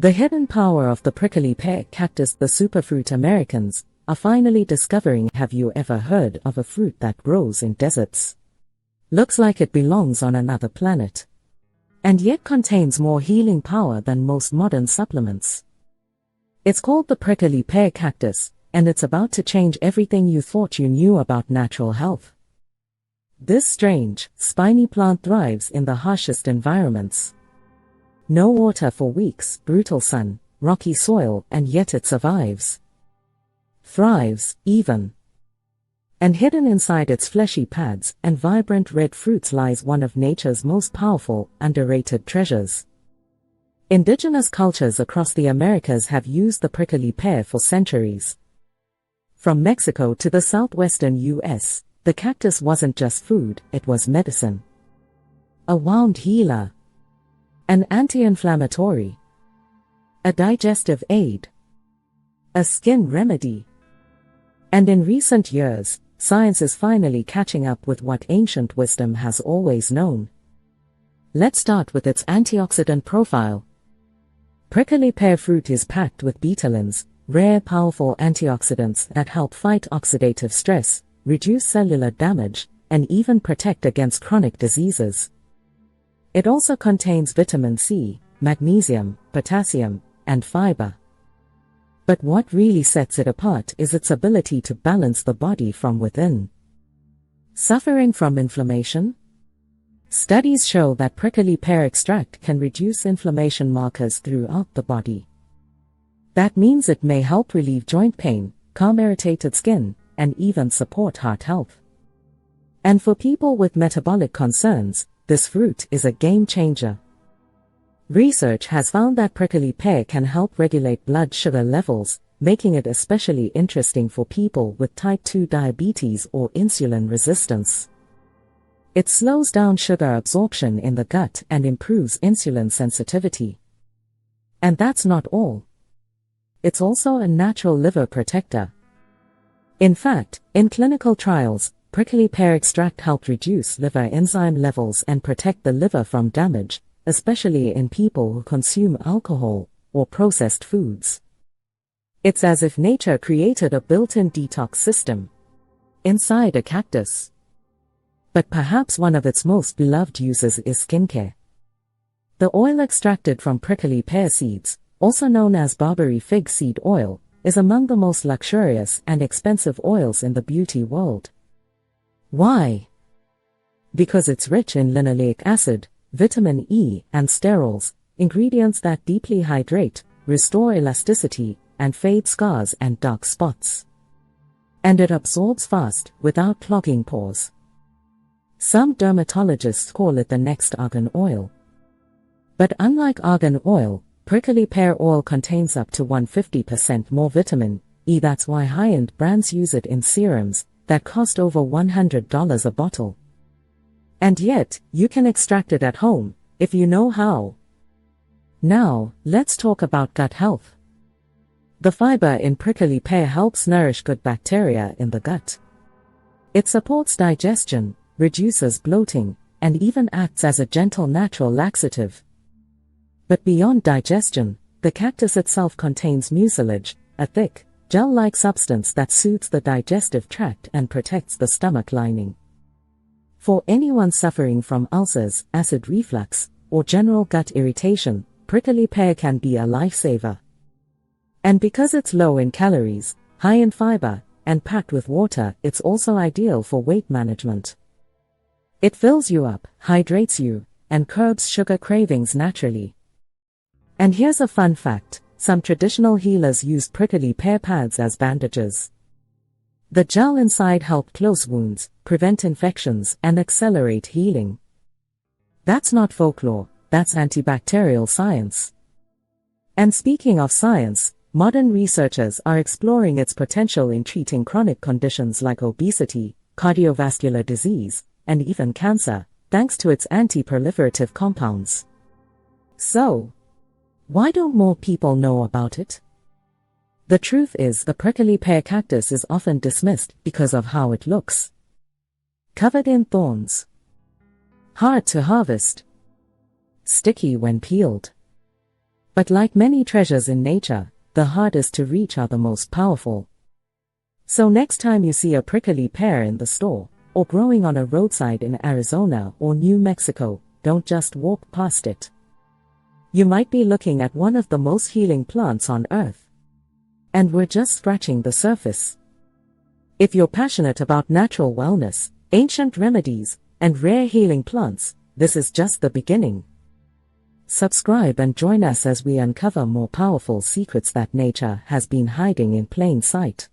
The hidden power of the prickly pear cactus, the superfruit. Americans are finally discovering. Have you ever heard of a fruit that grows in deserts? Looks like it belongs on another planet, and yet contains more healing power than most modern supplements. It's called the prickly pear cactus, and it's about to change everything you thought you knew about natural health. This strange, spiny plant thrives in the harshest environments. No water for weeks, brutal sun, rocky soil, and yet it survives. Thrives, even. And hidden inside its fleshy pads and vibrant red fruits lies one of nature's most powerful, underrated treasures. Indigenous cultures across the Americas have used the prickly pear for centuries. From Mexico to the southwestern U.S., the cactus wasn't just food, it was medicine. A wound healer. An anti-inflammatory. A digestive aid. A skin remedy. And in recent years, science is finally catching up with what ancient wisdom has always known. Let's start with its antioxidant profile. Prickly pear fruit is packed with betalains, rare powerful antioxidants that help fight oxidative stress, reduce cellular damage, and even protect against chronic diseases. It also contains vitamin C, magnesium, potassium, and fiber. But what really sets it apart is its ability to balance the body from within. Suffering from inflammation? Studies show that prickly pear extract can reduce inflammation markers throughout the body. That means it may help relieve joint pain, calm irritated skin, and even support heart health. And for people with metabolic concerns, this fruit is a game changer. Research has found that prickly pear can help regulate blood sugar levels, making it especially interesting for people with type 2 diabetes or insulin resistance. It slows down sugar absorption in the gut and improves insulin sensitivity. And that's not all. It's also a natural liver protector. In fact, in clinical trials, prickly pear extract helped reduce liver enzyme levels and protect the liver from damage, especially in people who consume alcohol or processed foods. It's as if nature created a built-in detox system inside a cactus. But perhaps one of its most beloved uses is skincare. The oil extracted from prickly pear seeds, also known as Barbary fig seed oil, is among the most luxurious and expensive oils in the beauty world. Why? Because it's rich in linoleic acid, vitamin E, and sterols, ingredients that deeply hydrate, restore elasticity, and fade scars and dark spots. And it absorbs fast, without clogging pores. Some dermatologists call it the next argan oil. But unlike argan oil, prickly pear oil contains up to 150% more vitamin E. That's why high-end brands use it in serums that cost over $100 a bottle. And yet, you can extract it at home, if you know how. Now, let's talk about gut health. The fiber in prickly pear helps nourish good bacteria in the gut. It supports digestion, reduces bloating, and even acts as a gentle natural laxative. But beyond digestion, the cactus itself contains mucilage, a thick, gel-like substance that soothes the digestive tract and protects the stomach lining. For anyone suffering from ulcers, acid reflux, or general gut irritation, prickly pear can be a lifesaver. And because it's low in calories, high in fiber, and packed with water, it's also ideal for weight management. It fills you up, hydrates you, and curbs sugar cravings naturally. And here's a fun fact. Some traditional healers used prickly pear pads as bandages. The gel inside helped close wounds, prevent infections, and accelerate healing. That's not folklore, that's antibacterial science. And speaking of science, modern researchers are exploring its potential in treating chronic conditions like obesity, cardiovascular disease, and even cancer, thanks to its anti-proliferative compounds. So, why don't more people know about it? The truth is, the prickly pear cactus is often dismissed because of how it looks. Covered in thorns. Hard to harvest. Sticky when peeled. But like many treasures in nature, the hardest to reach are the most powerful. So next time you see a prickly pear in the store, or growing on a roadside in Arizona or New Mexico, don't just walk past it. You might be looking at one of the most healing plants on earth. And we're just scratching the surface. If you're passionate about natural wellness, ancient remedies, and rare healing plants, this is just the beginning. Subscribe and join us as we uncover more powerful secrets that nature has been hiding in plain sight.